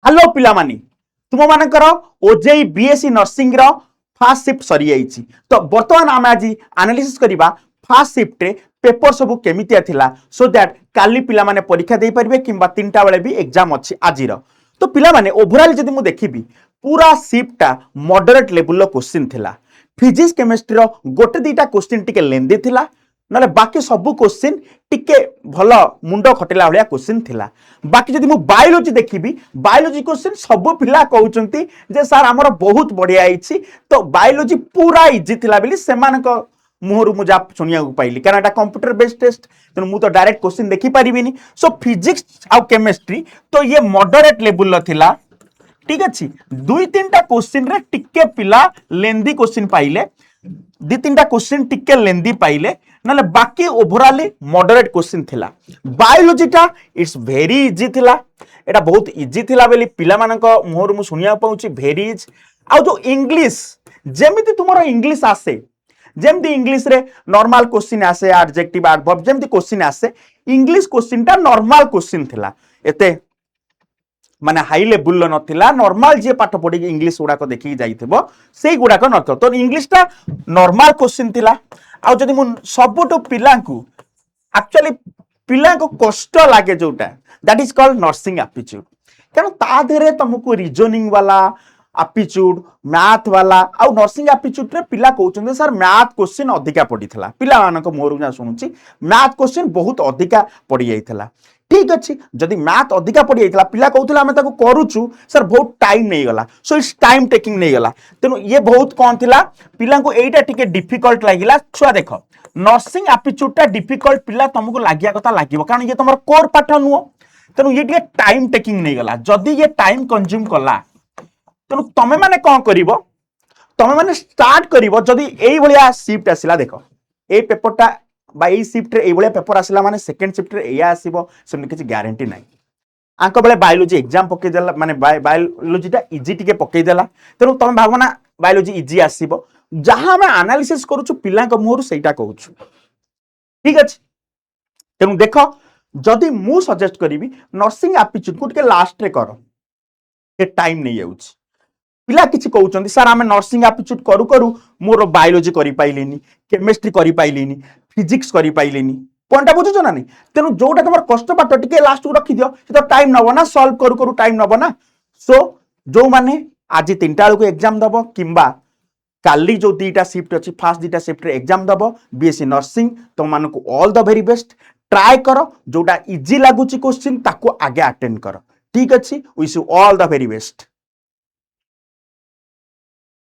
Hello पिला मानी तुम मानकर ओजेई बीएससी नर्सिंग रो फास्ट शिफ्ट सरी जाइछि तो वर्तमान आम आज एनालिसिस करबा फास्ट शिफ्ट रे पेपर सब केमितिया थिला सो दैट काली पिला माने परीक्षा दे परिबे किंबा 3टा बेले भी एग्जाम अछि आजिर तो पिला माने ओवरऑल जदि मु देखिबी पूरा शिफ्टटा मॉडरेट लेवल रो क्वेश्चन थिला फिजिक्स केमिस्ट्री रो गोटे दीटा क्वेश्चन टिके लेंदी थिला ना बाकी सबू क्वेश्चन टिके भल मुंड खटेला भाया क्वेश्चन थिला बाकी जदि मु बायोलॉजी देखिबी बायोलॉजी क्वेश्चन सब पिला कहउचंती जे सर हमर बहुत बढ़िया आइछि तो बायोलॉजी पूरा इजी थिला बेली सेमानक मुहरु मु जा सुनिया को पाइली कारण एटा कंप्यूटर बेस्ड टेस्ट तेनु मु तो डायरेक्ट क्वेश्चन देखि परिबिनी सो फिजिक्स आ केमिस्ट्री तो ये मॉडरेट लेवल लो थिला ठीक अछि दुई तीनटा क्वेश्चन रे टिके पिला लेंदी क्वेश्चन पाइले दी तीनटा क्वेश्चन टिके लेंदी पाइले ना बाकी ओवरऑल मॉडरेट क्वेश्चन थिला बायोलॉजी टा इट्स वेरी इजी थिला एटा बहुत इजी थिला बेली पिला मानक मोहर मु सुनिया पाउची वेरी इज आ जो इंग्लिश जेमिति तुमरो इंग्लिश आसे जेमिति इंग्लिश रे नॉर्मल क्वेश्चन आसे एडजेक्टिव एडवर्ब जेमिति क्वेश्चन आसे इंग्लिश क्वेश्चन टा नॉर्मल क्वेश्चन थिला एते माने हाई लेवल नथिला नॉर्मल जे पाठ पढ़ी इंग्लिश गुड़ाक देखि जाइथिबो सेई गुड़ाक नथिबो तो इंग्लिश टा नॉर्मल क्वेश्चन थिला आ जदि मु सबटो पिला को एक्चुअली पिला को कष्ट लागे जोटा that is called nursing aptitude कारण ता देरे तुमको रीजनिंग वाला एप्टीट्यूड मैथ वाला आ नर्सिंग एप्टीट्यूड रे पिला कहउछन सर मैथ क्वेश्चन अधिका पड़ीथला पिला मानक मोर जा सुनुची मैथ क्वेश्चन बहुत अधिका पड़ी जाइथला ठीक अच्छे जदि मैथ अधिका पड़ जाइए पिला कहते आम करुचु सर बहुत टाइम नहीं गला सो इट्स टाइम टेकिंग नहीं गला तेणु ये बहुत कौन थिला पिला को एटा टिके डिफिकल्ट लागिला छुआ देख नर्सिंग एप्टीट्यूड डिफिकल्ट पिला तुमको लागिया कथा लागिवो कारण ये तुम कोर पाठ नुह तेणु ये टिके टाइम टेकिंग नहीं गला जदि ये टाइम कंज्यूम कला तेणु तमे माने कौन करिवो तमे माने स्टार्ट करिवो जदि एई भलिया शिफ्ट आसिला देख ए पेपरटा बाई शिफ्ट रे एभलिया पेपर आसिला माने सेकंड शिफ्ट रे एया आसीबो सेमनि किछि ग्यारंटी नाही आंको बेले बायोलॉजी एग्जाम पके देला माने बायोलॉजी टा इजी टिके पके देला तेनु तमे भावना बायोलॉजी इजी आसीबो जहां हम एनालिसिस करूछु पिला को मुहरु सेटा कहूछु ठीक अछि तेनु देखो जदि मु सजेस्ट करिवि नर्सिंग एप्टीट्यूड को टिके लास्ट रे करो ए टाइम नहीं आउछि पिला किछि कहउचंदी सर हम नर्सिंग एप्टीट्यूड करू करू मोर बायोलॉजी करि पाइलेनी केमिस्ट्री करि पाइलेनी फिजिक्स करि पाइलेनी पॉइंट बुझुछ ना नहीं तेनु जोटा तुम कष्ट पाठ टिके लास्ट को रखि दियो से तो टाइम नबो ना सॉल्व करू करू टाइम नबो ना सो जो माने आज 3टा को एग्जाम दबो किंबा काली जो 2टा शिफ्ट अछि फास्ट 2टा शिफ्ट रे एग्जाम दबो बीएससी नर्सिंग तुम माने को all the very best try करो जोटा इजी लागुची क्वेश्चन ताको आगे अटेंड करो ठीक अछि wish you all the very best.